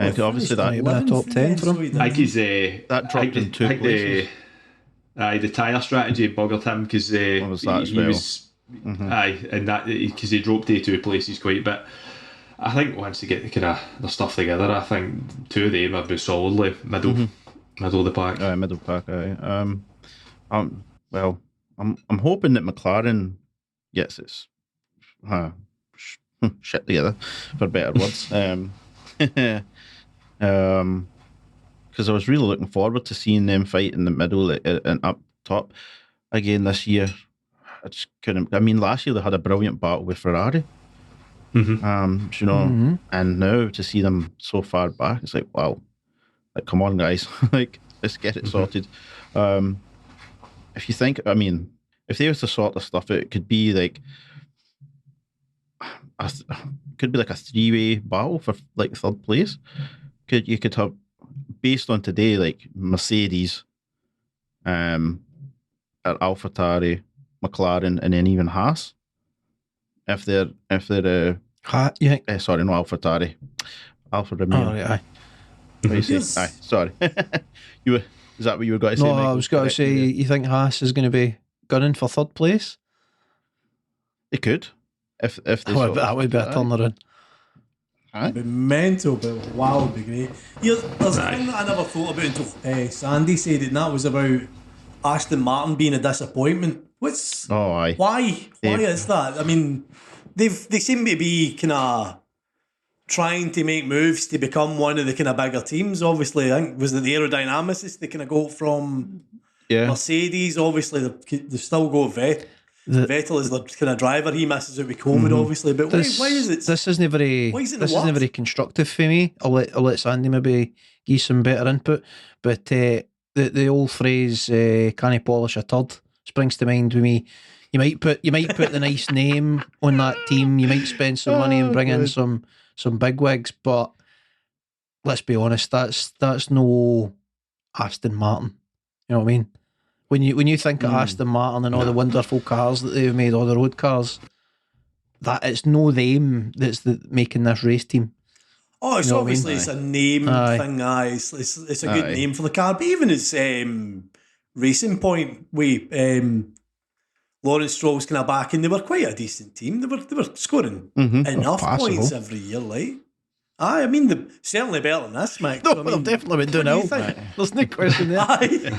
And obviously that might have been a top 10 for him. I think he's that dropped in two places. The tyre strategy buggered him because he was and that because he dropped to 2 places quite a bit. I think once they get the kind of their stuff together, I think 2 of them would be solidly middle of the pack. Middle pack. Well, I'm hoping that McLaren gets its shit together, for better words. Because I was really looking forward to seeing them fight in the middle and up top again this year. I just couldn't. I mean, last year they had a brilliant battle with Ferrari. And now to see them so far back, it's like, wow, like, come on, guys, like, let's get it sorted. If you think, I mean, if they were to sort the stuff out, it could be like a 3-way battle for like 3rd place. You could have, based on today, like Mercedes, AlphaTauri, McLaren, and then even Haas. If they're sorry, no AlphaTauri, Alfa Romeo. Oh, right, What do you say? Aye, sorry. Is that what you were going to say? No, Michael? I was going to say, you think Haas is going to be gunning for 3rd place? They could, if they. That would be a turnaround. It'd be mental, but wow, it'd be great. There's a thing that I never thought about until Sandy said it, and that was about Aston Martin being a disappointment. Why is that? I mean, they seem to be kind of trying to make moves to become one of the kind of bigger teams. Obviously, I think was it the aerodynamicists they kind of go from Mercedes. Obviously, they still go Vettel is the kind of driver. He misses out with COVID, obviously. But why is it? This isn't very constructive for me. I'll let Sandy maybe give some better input. But the old phrase "can he polish a turd" springs to mind with me. You might put the nice name on that team. You might spend some money and bring in some bigwigs. But let's be honest, that's no Aston Martin. You know what I mean? When you think of Aston Martin and all the wonderful cars that they've made, all the road cars, that it's no them that's making this race team. Oh, it's obviously it's a name thing. It's a good name for the car. But even as Racing Point, Lawrence Stroll's kind of back, and they were quite a decent team. They were scoring enough points every year, like. I mean, they're certainly better than this, Mike. No, they've definitely been doing it. There's no question there.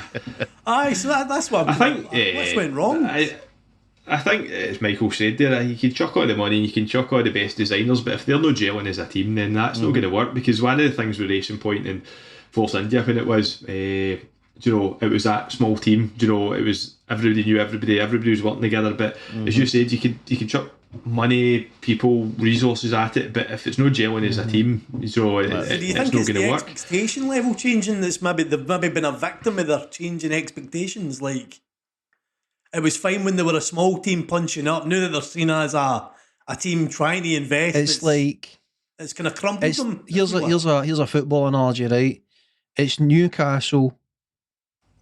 So that's what I think. What's went wrong? I think, as Michael said there, you can chuck all the money and you can chuck all the best designers, but if they're not gelling as a team, then that's not going to work. Because one of the things with Racing Point and Force India, when it was, it was that small team. It was everybody knew everybody was working together. But as you said, you could chuck money, people, resources at it, but if it's not gelling as a team, do you think it's not it's going to the work. Expectation level changing? That's they've been a victim of their changing expectations. Like, it was fine when they were a small team punching up. Now that they're seen as a team trying to invest, it's like it's kind of crumpled them. Here's a football analogy, right? It's Newcastle.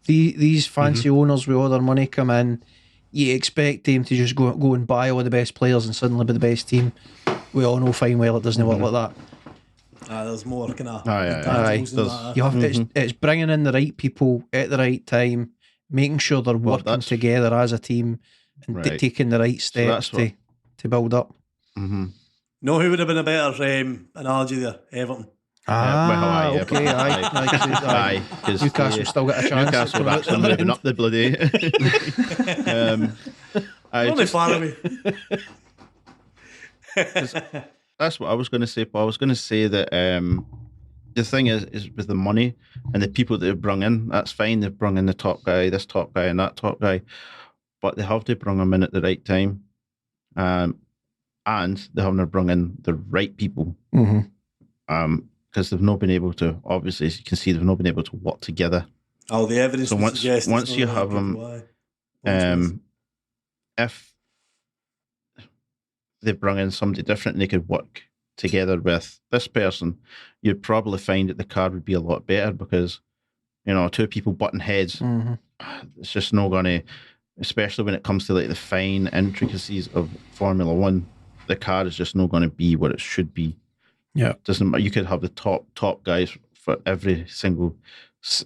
These fancy owners with all their money come in. You expect them to just go and buy all the best players and suddenly be the best team. We all know fine well it doesn't work like that. There's more kind of it's bringing in the right people at the right time, making sure they're working together as a team and taking the right steps to build up. No, who would have been a better analogy there? Everton. Okay, aye. Newcastle still got a chance. Newcastle actually moving up the bloody. Only far away. That's what I was going to say, Paul. I was going to say that the thing is with the money and the people that they've brung in, that's fine. They've brung in the top guy, this top guy, and that top guy, but they have to bring them in at the right time, and they haven't brung in the right people. Because they've not been able to. Obviously, as you can see, they've not been able to work together. Oh, the evidence. So once you have them, if they bring in somebody different and they could work together with this person, you'd probably find that the card would be a lot better because, two people butting heads, it's just not going to, especially when it comes to like the fine intricacies of Formula One, the card is just not going to be what it should be. Yeah. Doesn't matter. You could have the top guys for every single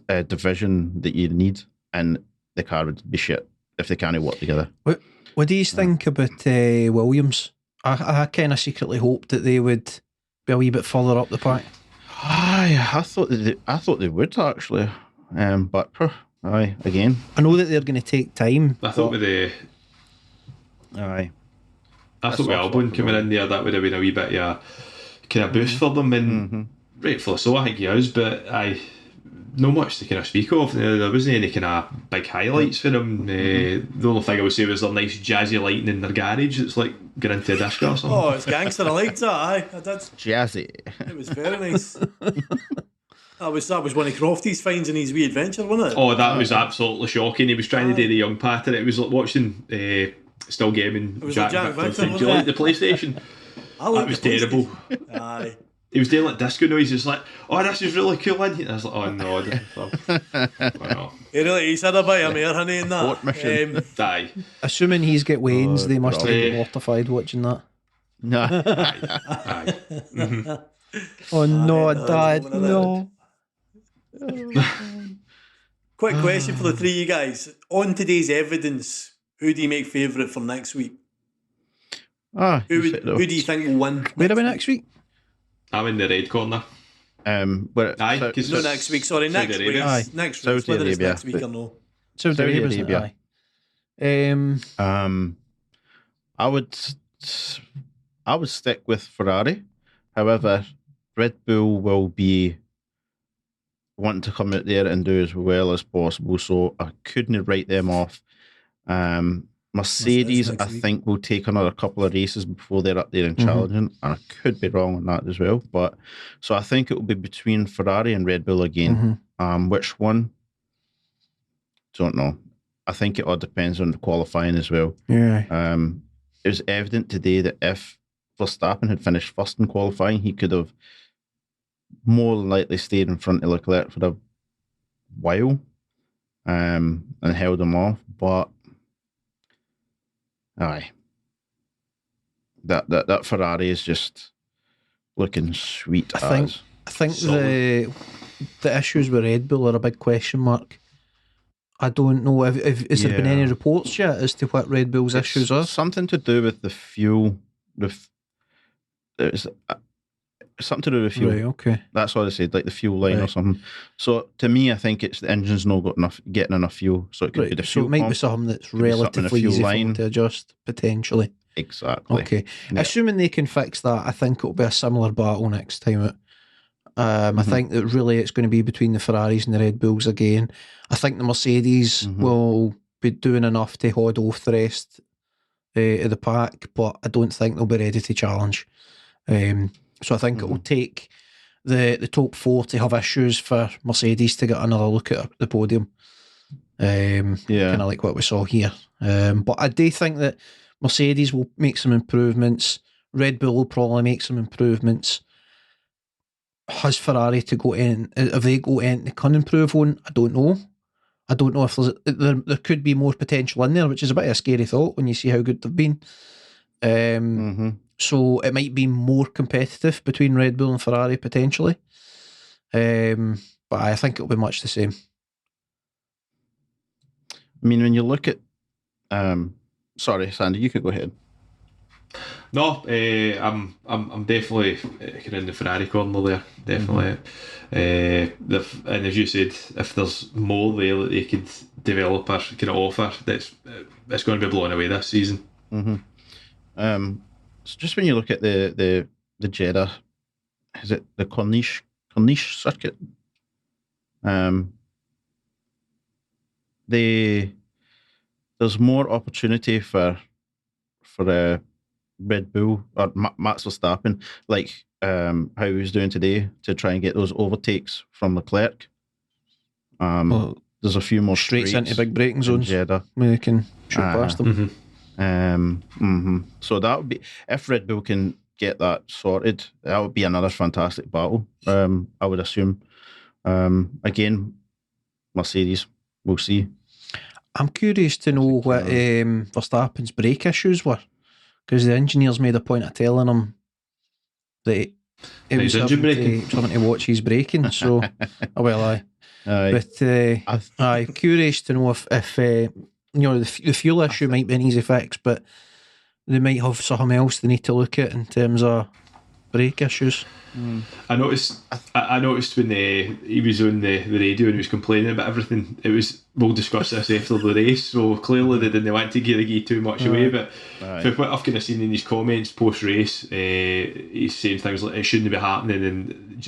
division that you need, and the card would be shit if they can't work together. What do you think about Williams? I kind of secretly hoped that they would be a wee bit further up the pack. I thought they would actually, but again. I know that they're going to take time. I thought with the aye. I thought with Albon coming in there, that would have been a wee bit of a kind of boost for them, and rightfully so, I think he is. But not much to kind of speak of. There wasn't any kind of big highlights for him. The only thing I would say was their nice jazzy lighting in their garage. It's like getting into a disco or something. Oh, it's gangster. I liked that. Aye, I did. Jazzy. It was very nice. That was one of Crofty's finds in his wee adventure, wasn't it? Oh, that was absolutely shocking. He was trying to do the young pattern. It was like watching Still Gaming. It was like Jack Victor, do you like the PlayStation? That was terrible. Aye. He was doing like disco noises, like, "Oh, this is really cool." And I was like, "Oh no, no." He said a bit of mere honey in that. Aye. Assuming he's got Wayne's, they must have been mortified watching that. No. Aye. Oh no, Dad, no. Quick question for the three of you guys. On today's evidence, who do you make favourite for next week? Who do you think will win? Where are we next week? I'm in the red corner. Aye, no, next week. Sorry, next week. Aye. Next week. Whether it's next week or no. Saudi Arabia. I would stick with Ferrari. However, Red Bull will be wanting to come out there and do as well as possible, so I couldn't write them off. Mercedes, I think, will take another couple of races before they're up there and challenging, and I could be wrong on that as well. But so I think it will be between Ferrari and Red Bull again. Which one? Don't know. I think it all depends on the qualifying as well. Yeah. It was evident today that if Verstappen had finished first in qualifying, he could have more than likely stayed in front of Leclerc for a while and held him off. But aye, that Ferrari is just looking sweet. I think the issues with Red Bull are a big question mark. I don't know if has there been any reports yet as to what Red Bull's issues are. Something to do with the fuel. There's something to do with fuel. Right, okay. That's what I said, like the fuel line or something. So to me, I think it's the engine's not getting enough fuel, so it could be the fuel. So it might pump, be something that's relatively easy for them to adjust potentially. Exactly. Okay. Yeah. Assuming they can fix that, I think it'll be a similar battle next time out. I think that really it's going to be between the Ferraris and the Red Bulls again. I think the Mercedes will be doing enough to hold off the rest of the pack, but I don't think they'll be ready to challenge. So I think it will take the top four to have issues for Mercedes to get another look at the podium. Kind of like what we saw here. But I do think that Mercedes will make some improvements. Red Bull will probably make some improvements. Has Ferrari to go in? If they go in, they can improve on. I don't know. I don't know if there could be more potential in there, which is a bit of a scary thought when you see how good they've been. So it might be more competitive between Red Bull and Ferrari potentially. But I think it'll be much the same. I mean, when you look at, sorry, Sandy, you could go ahead. No, I'm definitely kind of in the Ferrari corner there. Definitely, and as you said, if there's more there that they could develop or kind of offer, it's going to be blown away this season. So just when you look at the Jeddah, is it the Corniche circuit? There's more opportunity for Red Bull or Max Verstappen, like how he was doing today, to try and get those overtakes from Leclerc. There's a few more straights into big braking zones Jeddah, where they can shoot past them. So that would be, if Red Bull can get that sorted, that would be another fantastic battle. I would assume. Again, Mercedes, we'll see. I'm curious to know what Verstappen's brake issues were, because the engineers made a point of telling him that he was having to watch his braking. So, but curious to know if the fuel issue might be an easy fix, but they might have something else they need to look at in terms of brake issues. I noticed when he was on the radio and he was complaining about everything. It was, we'll discuss this after the race. So clearly they didn't want to give too much away. But from what I've kind of seen in his comments post race, he's saying things like it shouldn't be happening, and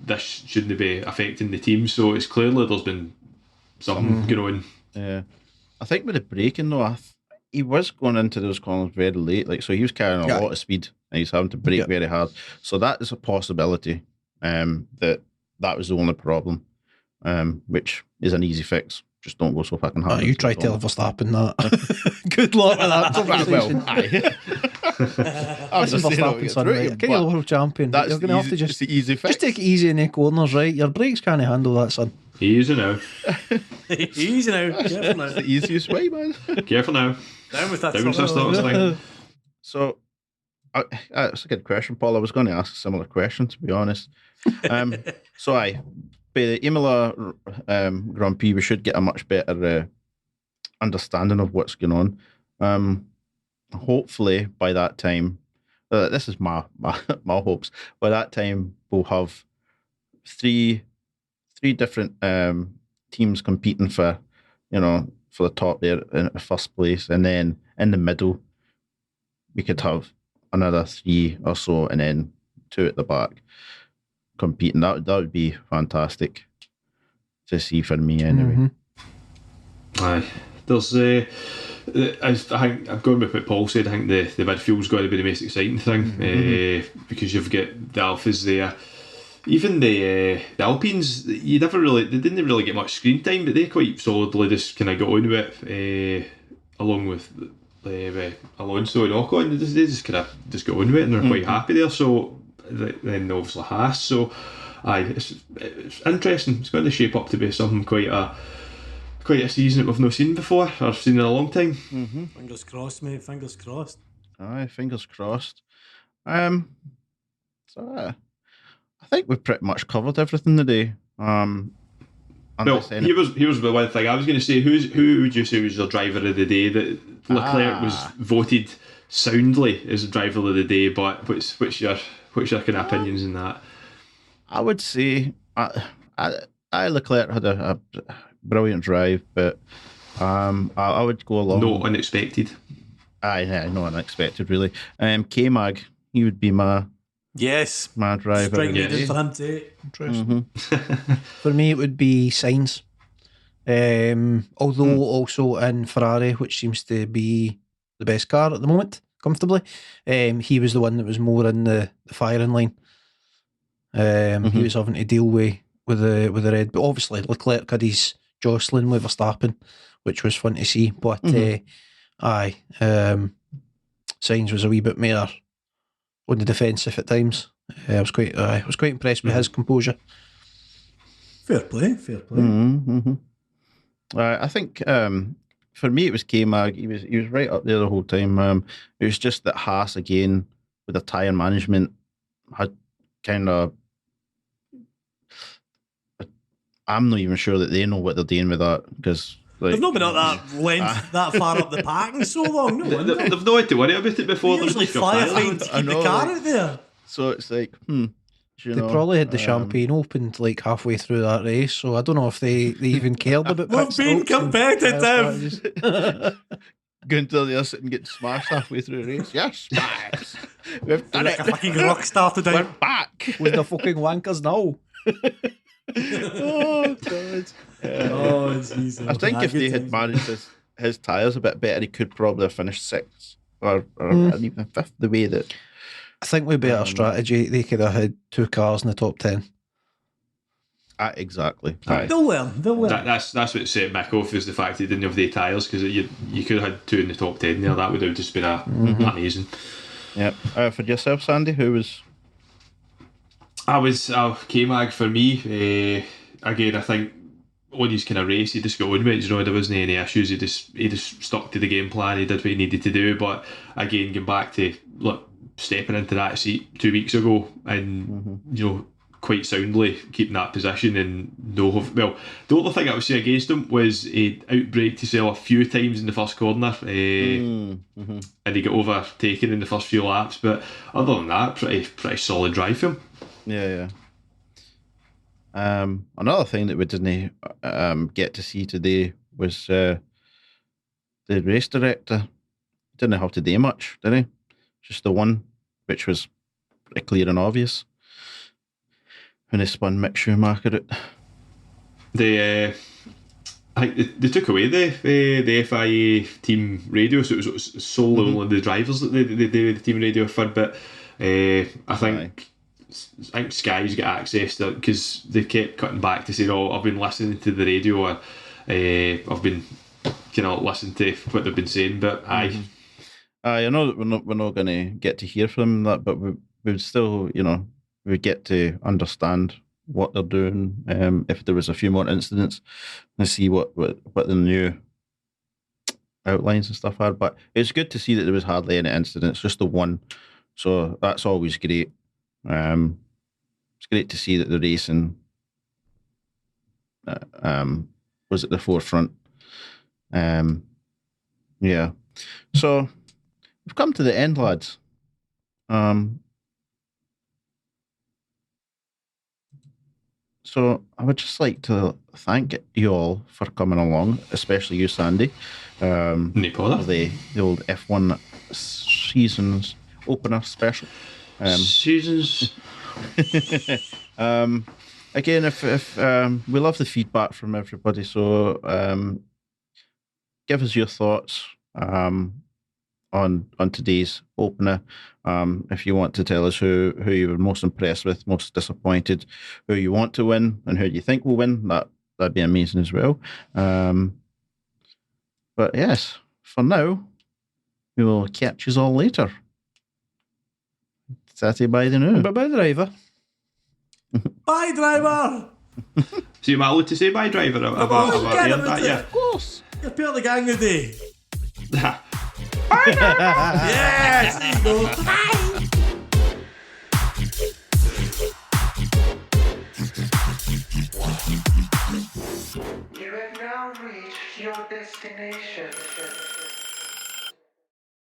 this shouldn't be affecting the team. So it's clearly there's been something going on. Yeah, I think with the braking though, he was going into those corners very late, so he was carrying a lot of speed and he's having to brake very hard. So that is a possibility. That was the only problem, which is an easy fix. Just don't go so fucking hard. You try to tell Verstappen that. Good luck with that conversation. I'm just Verstappen's son, right? Get your world champion. You're going to have to just take it easy in the corners, right? Your brakes can't handle that, son. Easy now. Easy now. Careful now. It's the easiest way, man. Careful now. Down with that. Thing. So, that's a good question, Paul. I was going to ask a similar question, to be honest. By the Imola Grand Prix, we should get a much better understanding of what's going on. Hopefully, by that time, this is my hopes. By that time, we'll have three different teams competing for the top there in first place, and then in the middle we could have another 3 or so, and then 2 at the back competing. That would be fantastic to see for me anyway. Aye, there's I think I've gone with what Paul said. I think the midfield's got to be the most exciting thing, because you've got the Alphas there. Even the Alpines, they didn't really get much screen time, but they quite solidly just kind of got on with it, along with Alonso and Ocon. They just kind of just got on with it, and they're quite happy there. So then obviously Haas. So it's interesting. It's going to shape up to be something quite a season that we've not seen before, or seen in a long time. Fingers crossed, mate. Fingers crossed. Aye, fingers crossed. I think we've pretty much covered everything today. Well, here's the one thing I was going to say. Who would you say was your driver of the day? That Leclerc was voted soundly as the driver of the day, but what's your kind of opinions in that? I would say Leclerc had a brilliant drive, but I would go along. No unexpected. Aye, no unexpected really. K-Mag, he would be my driver. Strike needed for him too. Interesting. For me, it would be Sainz. Although also in Ferrari, which seems to be the best car at the moment, comfortably, he was the one that was more in the firing line. He was having to deal with the red, but obviously Leclerc had his jostling with Verstappen, which was fun to see. But Sainz was a wee bit more on the defensive at times. I was quite impressed with his composure. Fair play. I think for me it was K-Mag. He was right up there the whole time. It was just that Haas again with the tyre management had kind of. I'm not even sure that they know what they're doing with that, because they've not been at that length that far up the pack in so long. No, they've not had to worry about it before. They usually fly a fine to keep the car out there. So it's like, They probably had the champagne opened like halfway through that race, so I don't know if they even cared about. We've been competitive. going to the other and getting smashed halfway through the race. Yes, Max. We've done Like it. a fucking rock star today. We're back. With the fucking wankers now. Oh, God. Oh, Jesus. I think if they had managed his tyres a bit better, he could probably have finished sixth or even fifth, the way that... I think with better strategy, they could have had 2 cars in the top 10. Exactly. They'll learn. That's what set Mick off, is the fact he didn't have the tyres, because you could have had 2 in the top 10 there. That would have just been amazing. Yep. For yourself, Sandy, who was... I was K-Mag for me. Again, I think on his kind of race, he just got on with it. You know, there wasn't any issues. He just stuck to the game plan. He did what he needed to do. But again, going back to stepping into that seat 2 weeks ago, and you know, quite soundly keeping that position, and the only thing I would say against him was he outbraked himself a few times in the first corner, and he got overtaken in the first few laps. But other than that, pretty solid drive for him. Yeah. Another thing that we didn't get to see today was the race director. Didn't have to do much, did he? Just the one, which was pretty clear and obvious when they spun Mick Schumacher out. I think they took away the FIA team radio, so it was solely only the drivers that they do the team radio for. But I think Sky's got access to it, because they kept cutting back to say, "Oh, I've been listening to the radio," or "I've been kind of listening to what they've been saying." But I know that we're not going to get to hear from that, but we would still, you know, we get to understand what they're doing. If there was a few more incidents, and see what the new outlines and stuff are. But it's good to see that there was hardly any incidents, just the one. So that's always great. It's great to see that the racing was at the forefront. Yeah. So we've come to the end, lads. So I would just like to thank you all for coming along, especially you, Sandy. No bother. The old F1 seasons opener special. Seasons. Again, if we love the feedback from everybody, so give us your thoughts on today's opener. If you want to tell us who you were most impressed with, most disappointed, who you want to win, and who you think will win, that'd be amazing as well. But yes, for now, we will catch you all later. Tattie, bye the now. Bye-bye, driver. Bye, driver. So you allowed to say bye, driver? Have I heard that yet? Of course. You're part of the gang today. Bye, driver. Yes, there you go. You have now reached your destination.